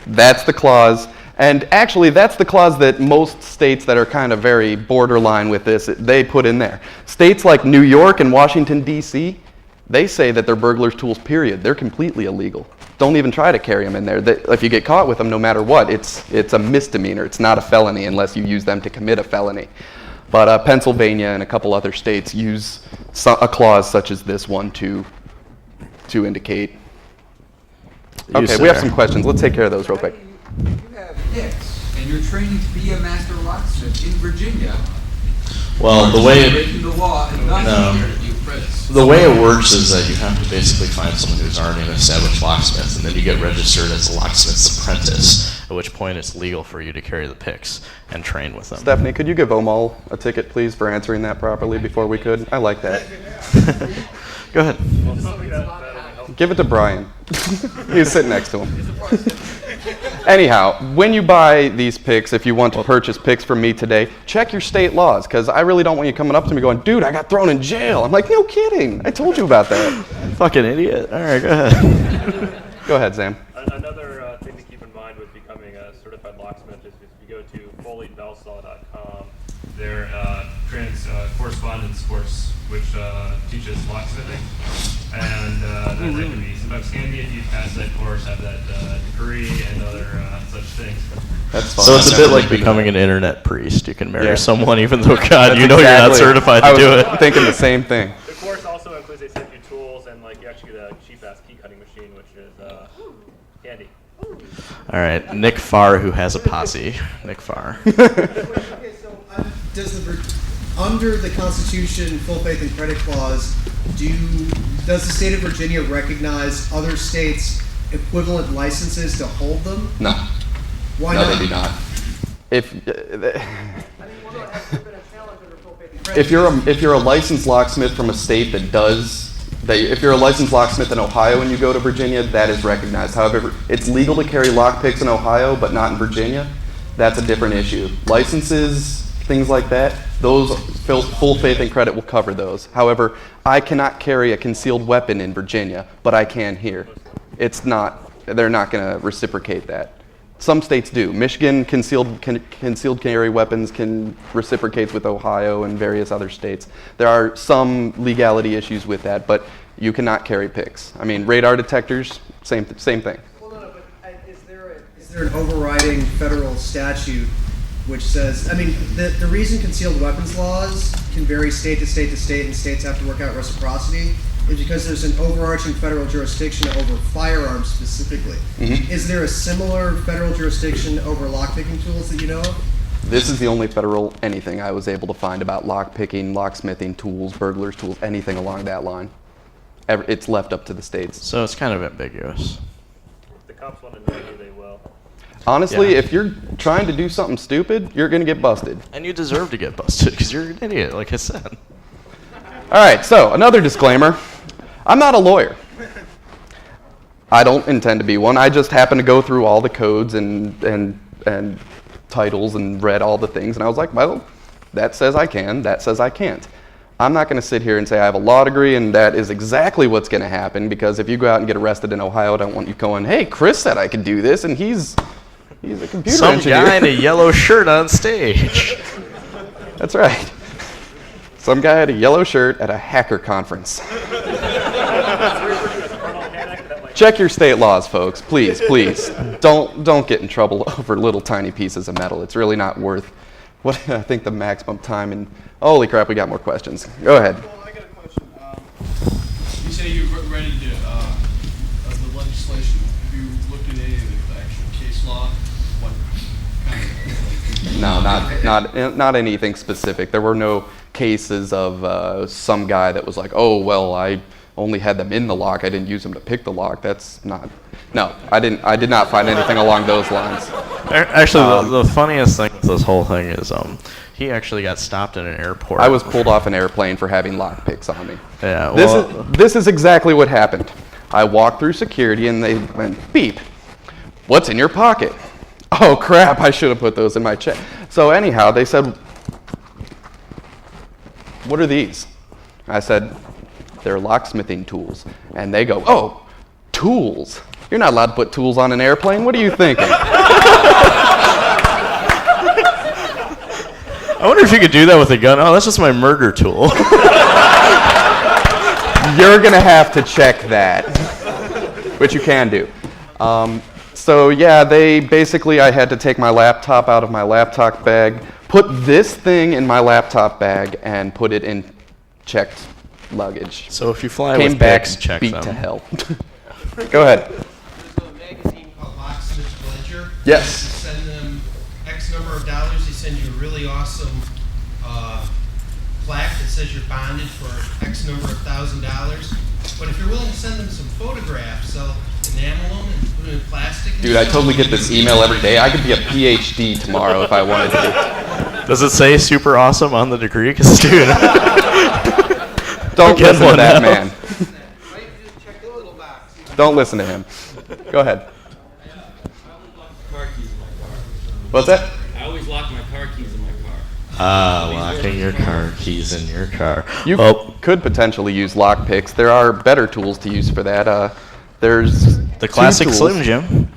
that's the clause. And actually, that's the clause that most states that are kind of very borderline with this, they put in there. States like New York and Washington, D.C., they say that they're burglar's tools, period. They're completely illegal. Don't even try to carry them in there. If you get caught with them, no matter what, it's a misdemeanor. It's not a felony unless you use them to commit a felony. But Pennsylvania and a couple other states use a clause such as this one to indicate. Okay, we have some questions. Let's take care of those real quick. You have picks, and you're training to be a master locksmith in Virginia. Well, the way Breaking the law and not No. here at Kris. the way it works is that you have to basically find someone who's already an established locksmith, and then you get registered as a locksmith's apprentice, at which point it's legal for you to carry the picks and train with them. Stephanie, could you give Omal a ticket, please, for answering that properly before we could? I like that. Go ahead. Give it to Brian. He's sitting next to him. Anyhow, when you buy these picks, if you want to purchase picks from me today, check your state laws, because I really don't want you coming up to me going, dude, I got thrown in jail. I'm like, no kidding. I told you about that. Fucking idiot. All right, go ahead. Go ahead, Sam. Another thing to keep in mind with becoming a certified locksmith is if you go to foleyvalsall.com, their correspondence course, which teaches locksmithing, and that can be sometimes handy if you pass that course, have that degree, and other such things. That's fine. So it's a bit like becoming an internet priest. You can marry Yeah. someone even though, God, That's you know you're not exactly- certified I to do was it. thinking the same thing. The course also includes they send you tools, and like you actually get a cheap-ass key cutting machine, which is handy. All right, Nick Farr, who has a posse. Nick Farr. Okay, so under the Constitution, full faith and credit clause, does the state of Virginia recognize other states' equivalent licenses to hold them? No. Why No, not? they do not. If If you're a licensed locksmith from a state that does, if you're a licensed locksmith in Ohio and you go to Virginia, that is recognized. However, it's legal to carry lockpicks in Ohio, but not in Virginia. That's a different issue. Licenses, things like that, those full faith and credit will cover those. However, I cannot carry a concealed weapon in Virginia, but I can here. They're not going to reciprocate that. Some states do. Michigan concealed carry weapons can reciprocate with Ohio and various other states. There are some legality issues with that, but you cannot carry picks. I mean, radar detectors, same thing. Well, no, but is there an overriding federal statute which says, I mean, the reason concealed weapons laws can vary state to state to state, and states have to work out reciprocity, is because there's an overarching federal jurisdiction over firearms specifically. Mm-hmm. Is there a similar federal jurisdiction over lockpicking tools that you know of? This is the only federal anything I was able to find about lockpicking, locksmithing tools, burglars tools, anything along that line. It's left up to the states. So it's kind of ambiguous. If the cops want to know you, they will. Honestly, Yeah. if you're trying to do something stupid, you're going to get busted. And you deserve to get busted because you're an idiot, like I said. All right, so another disclaimer. I'm not a lawyer. I don't intend to be one. I just happen to go through all the codes and titles and read all the things, and I was like, well, that says I can, that says I can't. I'm not going to sit here and say I have a law degree and that is exactly what's going to happen, because if you go out and get arrested in Ohio, I don't want you going, hey, Kris said I could do this, and he's a computer Some engineer. guy in a yellow shirt on stage. That's right. Some guy had a yellow shirt at a hacker conference. Check your state laws, folks. Please, please. Don't get in trouble over little tiny pieces of metal. It's really not worth what I think the maximum time. And holy crap, we got more questions. Go ahead. Well, I got a question. You say you're ready to the legislation. Have you looked at any of the actual case law? What kind of No, not anything specific. There were no cases of some guy that was like, oh, well, I only had them in the lock. I didn't use them to pick the lock. That's not. No, I did not find anything along those lines. Actually, the funniest thing with this whole thing is he actually got stopped at an airport. I was pulled off an airplane for having lock picks on me. Yeah, well, This is exactly what happened. I walked through security and they went, beep. What's in your pocket? Oh crap, I should have put those in my check. So anyhow, they said, what are these? I said, they're locksmithing tools. And they go, oh, tools? You're not allowed to put tools on an airplane. What are you thinking? I wonder if you could do that with a gun. Oh, that's just my murder tool. You're going to have to check that, which you can do. So yeah, I had to take my laptop out of my laptop bag, put this thing in my laptop bag, and put it in checked luggage. So if you fly Came with back pigs, check beat them. to hell. Go ahead. There's a magazine called Locksmith's Ledger. Yes. You send them X number of dollars, they send you a really awesome plaque that says you're bonded for X number of $1,000. But if you're willing to send them some photographs, they'll enamel them and put them in plastic. and Dude, I stuff. totally get this email every day. I could be a PhD tomorrow if I wanted to. Does it say super awesome on the degree? Because, dude, Don't Get listen to one that now. man. Right, you just check the little box. Don't listen to him. Go ahead. Car keys in my car. What's that? I always lock my car keys in my car. locking your car keys in your car. You Well, could potentially use lockpicks. There are better tools to use for that. There's the classic two Slim tools. Jim.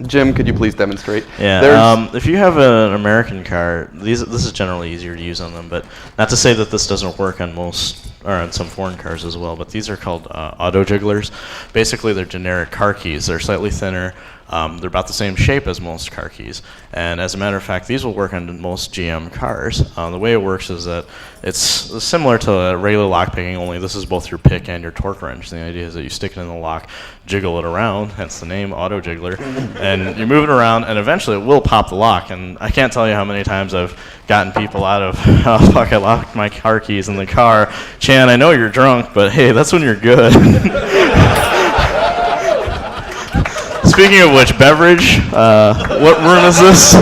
Jim, could you please demonstrate? Yeah, if you have an American car, this is generally easier to use on them, but not to say that this doesn't work on most, or on some foreign cars as well, but these are called auto jigglers. Basically, they're generic car keys. They're slightly thinner. They're about the same shape as most car keys. And as a matter of fact, these will work on most GM cars. The way it works is that it's similar to a regular lockpicking, only this is both your pick and your torque wrench. The idea is that you stick it in the lock, jiggle it around, hence the name auto jiggler, and you move it around, and eventually it will pop the lock. And I can't tell you how many times I've gotten people out of, oh, fuck, I locked my car keys in the car. Chan, I know you're drunk, but hey, that's when you're good. Speaking of which, beverage, what room is this?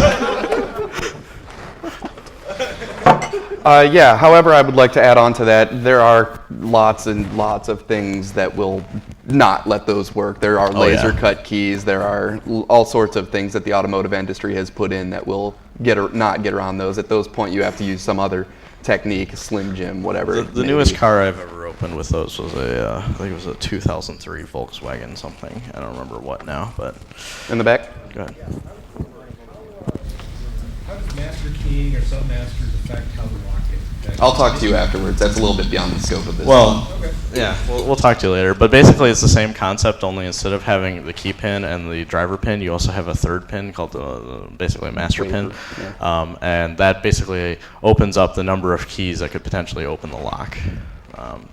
Yeah, however, I would like to add on to that, there are lots and lots of things that will not let those work. There are laser cut keys, there are all sorts of things that the automotive industry has put in that will not get around those. At those point, you have to use some other technique, Slim Jim, whatever. The newest car I've ever opened with those was I think it was a 2003 Volkswagen something. I don't remember what now, but. In the back? Go ahead. How does master keying or submasters affect how the lock is? I'll talk to you afterwards. That's a little bit beyond the scope of this. Well, yeah, we'll talk to you later. But basically, it's the same concept, only instead of having the key pin and the driver pin, you also have a third pin called basically a master pin. Yeah. And that basically opens up the number of keys that could potentially open the lock.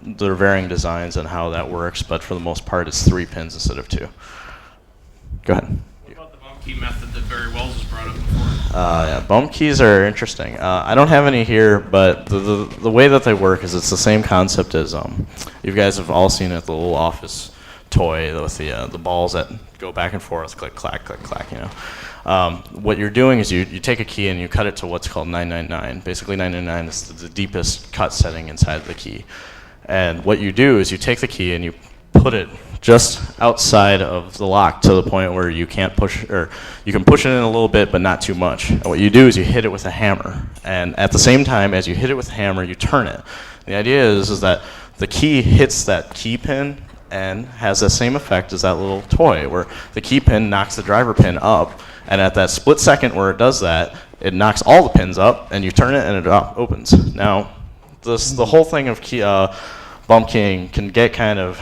There are varying designs on how that works, but for the most part, it's 3 pins instead of 2. Go ahead. What about the bump key method that Barry Wells has brought up before? Yeah, bump keys are interesting. I don't have any here, but the way that they work is it's the same concept as you guys have all seen it, the little office toy with the balls that go back and forth, click, clack, click, clack, you know. What you're doing is you take a key and you cut it to what's called 999. Basically, 999 is the deepest cut setting inside the key. And what you do is you take the key and you put it just outside of the lock to the point where you can't push, or you can push it in a little bit, but not too much. And what you do is you hit it with a hammer. And at the same time as you hit it with a hammer, you turn it. The idea is that the key hits that key pin and has the same effect as that little toy, where the key pin knocks the driver pin up, and at that split second where it does that, it knocks all the pins up, and you turn it and it opens. Now, the whole thing of bump keying can get kind of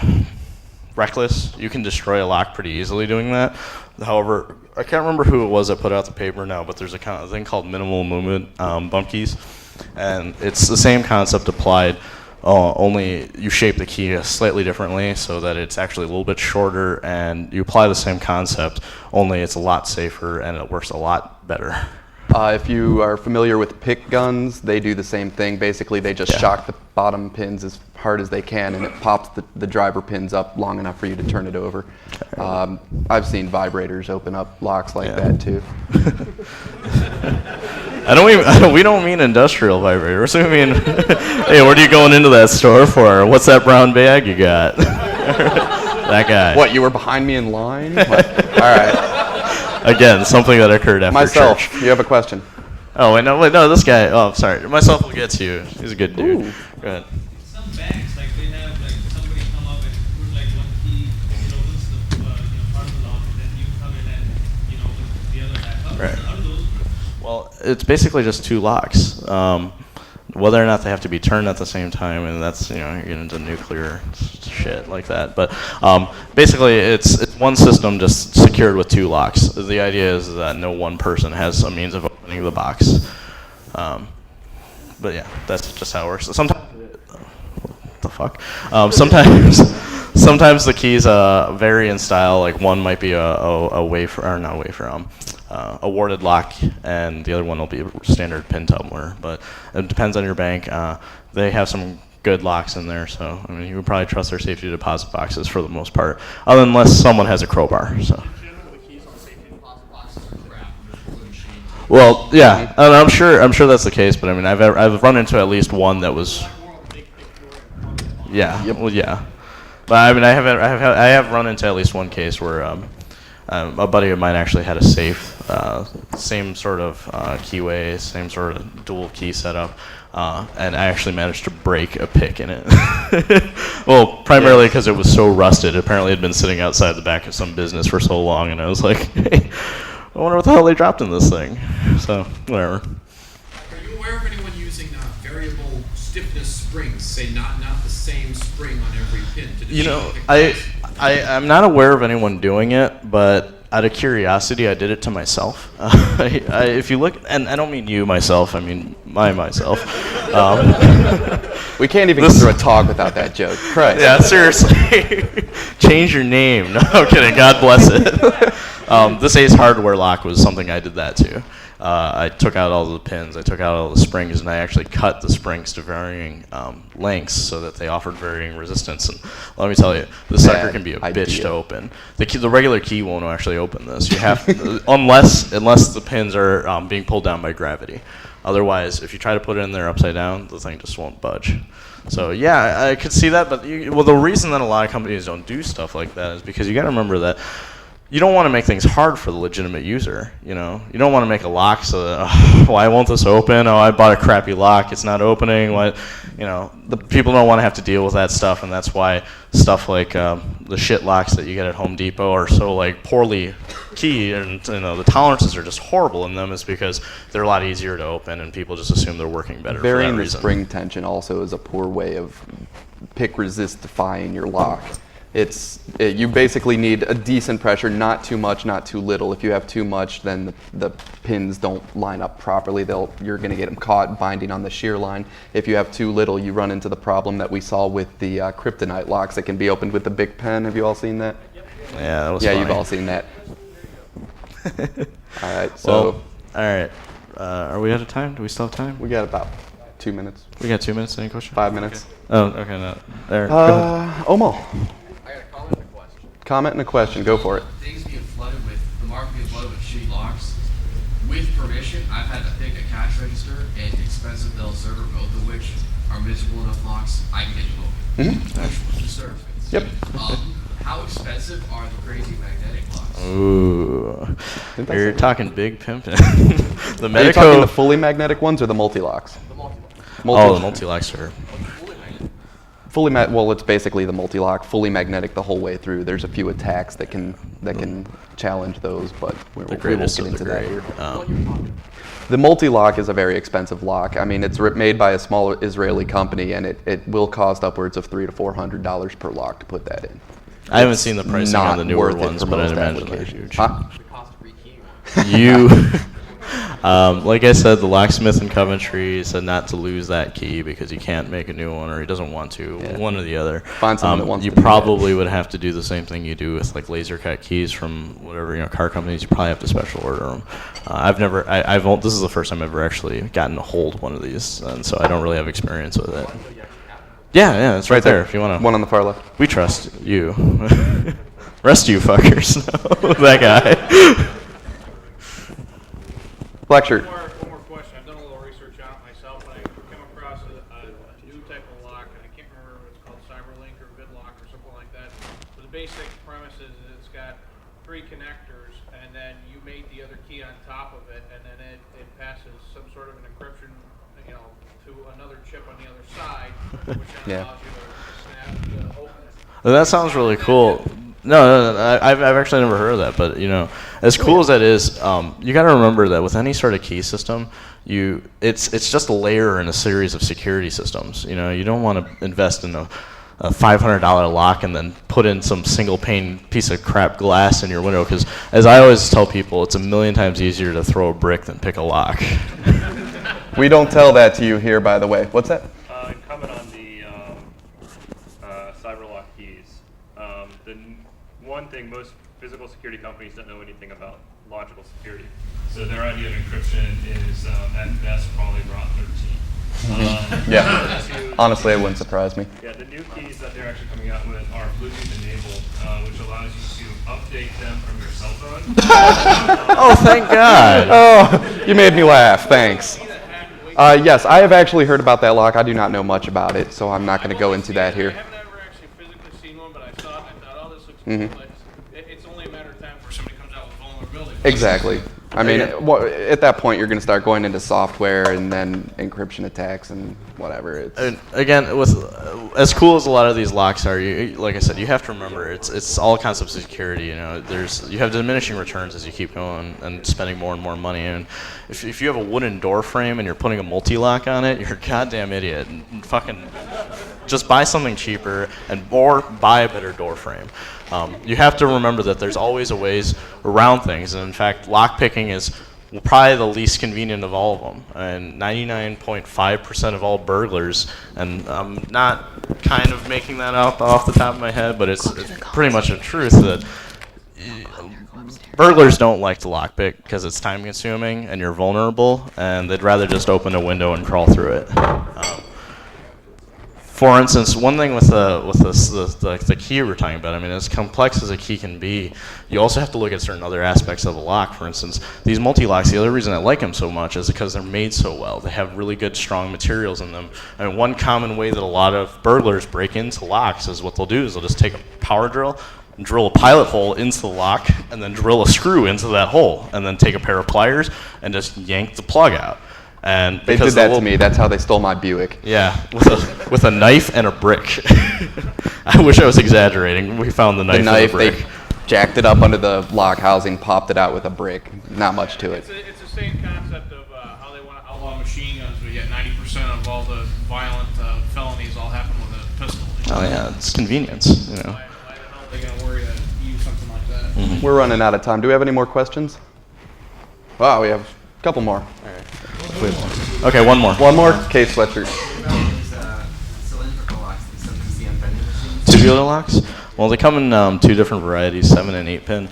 reckless. You can destroy a lock pretty easily doing that. However, I can't remember who it was that put out the paper now, but there's a thing called minimal movement bump keys, and it's the same concept applied. Only you shape the key slightly differently so that it's actually a little bit shorter, and you apply the same concept, only it's a lot safer and it works a lot better. If you are familiar with pick guns, they do the same thing. Basically, they just shock the bottom pins as hard as they can, and it pops the driver pins up long enough for you to turn it over. I've seen vibrators open up locks like that too. We don't mean industrial vibrators. We mean, hey, what are you going into that store for? What's that brown bag you got? That guy. What, you were behind me in line? All right. Again, something that occurred after Myself, church. you have a question. Oh, wait, no, this guy. Oh, sorry. Myself will get to you. He's a good dude. Ooh. Go ahead. Some banks, like they have like somebody come up and put like one key, opens the part of the lock, and then you come in and open the other back. Right. How do those work? Well, it's basically just two locks. Whether or not they have to be turned at the same time, and that's, you get into nuclear shit like that. But basically, it's one system just secured with two locks. The idea is that no one person has a means of opening the box. But yeah, that's just how it works. Sometimes, what the fuck? Sometimes the keys vary in style. Like one might be a wafer, or not wafer, a warded lock, and the other one will be a standard pin tumbler. But it depends on your bank. They have some good locks in there, so I mean, you would probably trust their safety deposit boxes for the most part, unless someone has a crowbar. So. Well, yeah, and I'm sure that's the case. But I mean, I've run into at least one that was. Yeah. Well, yeah. But I mean, I have run into at least one case where a buddy of mine actually had a safe, same sort of keyway, same sort of dual key setup, and I actually managed to break a pick in it. Well, primarily because it was so rusted. Apparently, it had been sitting outside the back of some business for so long, and I was like, hey, I wonder what the hell they dropped in this thing. So, whatever. Are you aware of anyone using variable stiffness springs? Say not the same spring on every pin. I'm not aware of anyone doing it, but out of curiosity, I did it to myself. If you look, and I don't mean you myself, I mean myself. We can't even get through a talk without that joke. Christ. Yeah, seriously. Change your name. No, I'm kidding. God bless it. This Ace hardware lock was something I did that to. I took out all the pins, I took out all the springs, and I actually cut the springs to varying lengths so that they offered varying resistance. And let me tell you, this sucker can be a bitch to open. The regular key won't actually open this. You have unless the pins are being pulled down by gravity. Otherwise, if you try to put it in there upside down, the thing just won't budge. So yeah, I could see that, but the reason that a lot of companies don't do stuff like that is because you got to remember that you don't want to make things hard for the legitimate user. You don't want to make a lock so that why won't this open? Oh, I bought a crappy lock, it's not opening. What? The people don't want to have to deal with that stuff, and that's why stuff like the shit locks that you get at Home Depot are so poorly keyed, and the tolerances are just horrible in them. Is because they're a lot easier to open, and people just assume they're working better. Varying for that the reason. spring tension also is a poor way of pick resistifying your lock. You basically need a decent pressure, not too much, not too little. If you have too much, then the pins don't line up properly. You're going to get them caught binding on the shear line. If you have too little, you run into the problem that we saw with the kryptonite locks that can be opened with the big pen. Have you all seen that? Yeah, that was Yeah, funny. you've all seen that. All right, so. Well, all right. Are we out of time? Do we still have time? We got about 2 minutes. We got 2 minutes. Any question? 5 minutes. Oh, okay. No. There. Go ahead. Omal. I got a comment and a question. Comment and a question. Go for it. Things being flooded with, the market being flooded with shitty locks. With permission, I've had to pick a cash register and expensive Dell server, both of which are miserable enough locks, I can get them open. Mm-hmm. To serve. Yep. How expensive are the crazy magnetic locks? Ooh. You're talking big pimping. The Are you talking the fully magnetic ones or the multi-locks? The multi-lock. Oh, the multi-locks are. Well, it's basically the multi-lock, fully magnetic the whole way through. There's a few attacks that can challenge those, but we won't get into that here. The multi-lock is a very expensive lock. I mean, it's made by a small Israeli company, and it will cost upwards of $300 to $400 per lock to put that in. I haven't seen the pricing on the newer ones, but I'd imagine they're huge. You, like I said, the locksmith in Coventry said not to lose that key because you can't make a new one, or he doesn't want to, one or the other. Find someone that wants you to do probably would have to do the same thing you do with like laser cut keys from whatever car companies. You probably have to special order them. This is the first time I've ever actually gotten to hold one of these, and so I don't really have experience with it. Yeah, it's right there. If you want to. One on the far left. We trust you. Rest you fuckers. That guy. Black shirt. One more question. I've done a little research on it myself, and I came across a new type of lock, and I can't remember if it's called CyberLink or VidLock or something like that. But the basic premise is that it's got 3 connectors, and then you mate the other key on top of it, and then it passes some sort of an encryption, to another chip on the other side, which then allows you to snap to open it. That sounds really cool. No, I've actually never heard of that, but as cool as that is, you got to remember that with any sort of key system, it's just a layer in a series of security systems. You don't want to invest in a $500 lock and then put in some single pane piece of crap glass in your window, because as I always tell people, it's a million times easier to throw a brick than pick a lock. We don't tell that to you here, by the way. What's that? Comment on the CyberLock keys. The one thing most physical security companies don't know anything about logical security. So their idea of encryption is at best probably ROT 13. Yeah. Honestly, it wouldn't surprise me. Yeah, the new keys that they're actually coming out with are Bluetooth enabled, which allows you to update them from your cell phone. Oh, thank God. Oh, you made me laugh. Thanks. Yes, I have actually heard about that lock. I do not know much about it, so I'm not going to go into that here. I haven't ever actually physically seen one, but I saw it and I thought, this looks cool. But it's only a matter of time before somebody comes out with vulnerability. Exactly. I mean, at that point, you're going to start going into software and then encryption attacks and whatever. And again, with as cool as a lot of these locks are, like I said, you have to remember it's all concepts of security. You have diminishing returns as you keep going and spending more and more money. And if you have a wooden door frame and you're putting a multi-lock on it, you're a goddamn idiot. And fucking just buy something cheaper or buy a better door frame. You have to remember that there's always a ways around things, and in fact, lockpicking is probably the least convenient of all of them. And 99.5% of all burglars, and I'm not kind of making that up off the top of my head, but it's pretty much a truth that burglars don't like to lockpick because it's time-consuming and you're vulnerable, and they'd rather just open a window and crawl through it. For instance, one thing with the key we're talking about, I mean, as complex as a key can be, you also have to look at certain other aspects of a lock. For instance, these multi-locks, the other reason I like them so much is because they're made so well. They have really good, strong materials in them. And one common way that a lot of burglars break into locks is what they'll do is they'll just take a power drill, drill a pilot hole into the lock, and then drill a screw into that hole, and then take a pair of pliers and just yank the plug out. And they did that to me. That's how they stole my Buick. Yeah, with a knife and a brick. I wish I was exaggerating. We found the knife and a brick. They jacked it up under the lock housing, popped it out with a brick. Not much to it. It's the same concept of how they want to outlaw machine guns, but yet 90% of all the violent felonies all happen with a pistol. Oh yeah, it's convenience. Why the hell are they going to worry to use something like that? Mm-hmm. We're running out of time. Do we have any more questions? Wow, we have a couple more. All right. Okay, one more. One more? Case sweatshirt. Cylindrical locks that sometimes see on vending machines. Tubular locks? Well, they come in 2 different varieties, 7 and 8 pin.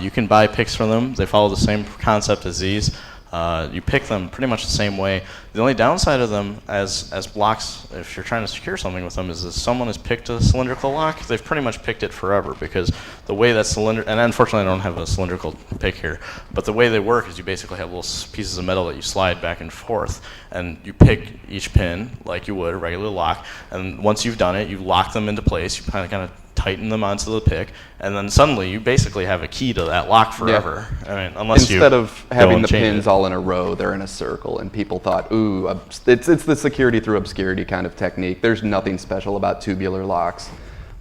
You can buy picks from them. They follow the same concept as these. You pick them pretty much the same way. The only downside of them as blocks, if you're trying to secure something with them, is if someone has picked a cylindrical lock, they've pretty much picked it forever, because the way that and unfortunately I don't have a cylindrical pick here, but the way they work is you basically have little pieces of metal that you slide back and forth, and you pick each pin like you would a regular lock, and once you've done it, you lock them into place. You kind of tighten them onto the pick, and then suddenly you basically have a key to that lock forever. I mean, unless Instead you of having go the and change pins it. all in a row, they're in a circle, and people thought, ooh, it's the security through obscurity kind of technique. There's nothing special about tubular locks.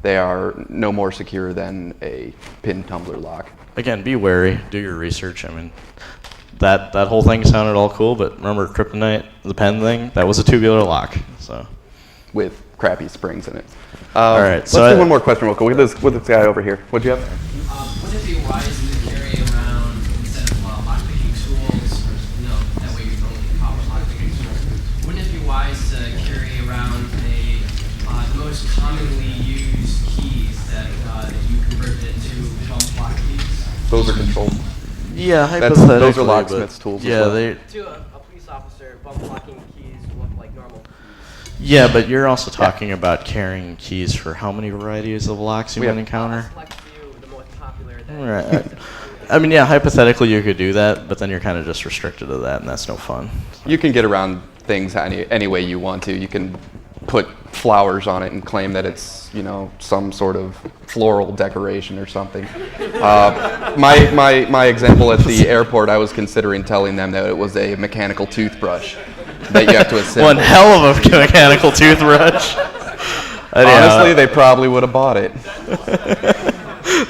They are no more secure than a pin tumbler lock. Again, be wary. Do your research. I mean, that whole thing sounded all cool, but remember Kryptonite, the pen thing? That was a tubular lock. So. With crappy springs in it. All right, Let's so do one more question real quick with this guy over here. What'd you have? Would it be wise to carry around, instead of lockpicking tools, or, that way you don't get caught with lockpicking tools, wouldn't it be wise to carry around the most commonly used keys that you converted into bump lock keys? Those are controlled. Yeah, those hypothetically. are locksmith's tools. Yeah, as well. they. To a police officer, bump locking keys look like normal keys. Yeah, but you're also talking about carrying keys for how many varieties of locks you We would have- encounter? Select few, the most popular. Right. I mean, yeah, hypothetically you could do that, but then you're kind of just restricted to that, and that's no fun. You can get around things any way you want to. You can put flowers on it and claim that it's, some sort of floral decoration or something. My example at the airport, I was considering telling them that it was a mechanical toothbrush that you have to assemble. One hell of a mechanical toothbrush. Honestly, they probably would have bought it.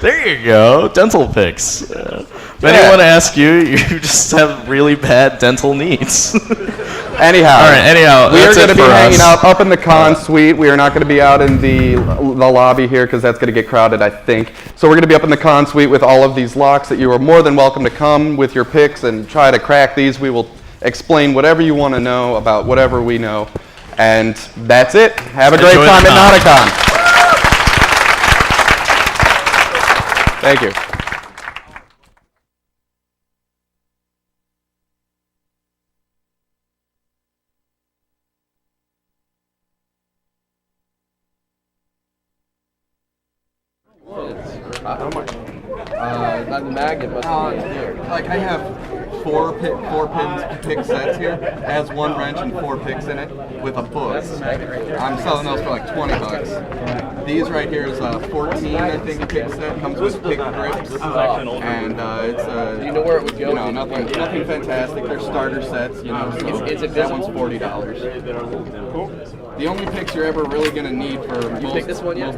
There you go, dental picks. If anyone asks you, you just have really bad dental needs. Anyhow, all right. Anyhow, we are going to be hanging us. out up in the con suite. We are not going to be out in the lobby here because that's going to get crowded, I think. So we're going to be up in the con suite with all of these locks that you are more than welcome to come with your picks and try to crack these. We will explain whatever you want to know about whatever we know. And that's it. Have a great Enjoy time the at con. NOTACON. Thank you. Not the magnet, but Like I have four pins pick sets here. It has one wrench and 4 picks in it with a book. I'm selling those for like $20. These right here is 14, I think, a pick set. Comes with pick grips, and it's do you know where it would go? Nothing fantastic. They're starter sets, So that one's $40. The only picks you're ever really gonna need for You pick this one yet?